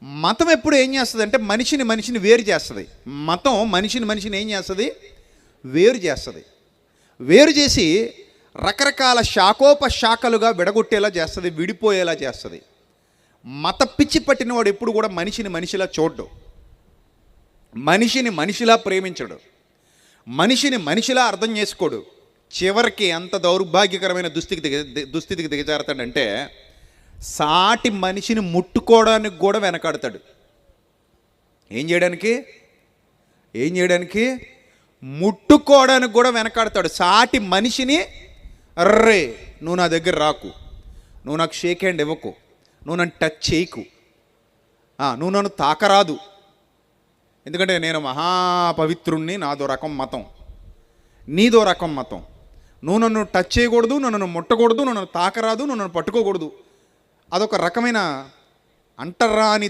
మతం ఎప్పుడు ఏం చేస్తుంది అంటే మనిషిని వేరు చేస్తుంది. మతం మనిషిని ఏం చేస్తుంది? వేరు చేస్తుంది. వేరు చేసి రకరకాల శాఖోపశాఖలుగా విడగొట్టేలా చేస్తుంది, విడిపోయేలా చేస్తుంది. మత పిచ్చి పట్టినవాడు ఎప్పుడు కూడా మనిషిలా చూడ్డు, మనిషిలా ప్రేమించడు, మనిషిలా అర్థం చేసుకోడు. చివరికి ఎంత దౌర్భాగ్యకరమైన దుస్థితికి దిగజారుతాడంటే సాటి మనిషిని ముట్టుకోవడానికి కూడా వెనకాడతాడు. ఏం చేయడానికి? ముట్టుకోవడానికి కూడా వెనకాడతాడు. సాటి మనిషిని అర్రే నువ్వు నా దగ్గర రాకు, నువ్వు నాకు షేక్ హ్యాండ్ ఇవ్వకు, నువ్వు నన్ను టచ్ చేయకు, నువ్వు నన్ను తాకరాదు, ఎందుకంటే నేను మహాపవిత్రుణ్ణి, నాదో రకం మతం, నీదో రకం మతం. నువ్వు నన్ను టచ్ చేయకూడదు, నన్ను ముట్టకూడదు, నన్ను తాకరాదు, నువ్వు నన్ను పట్టుకోకూడదు. అదొక రకమైన అంటరాని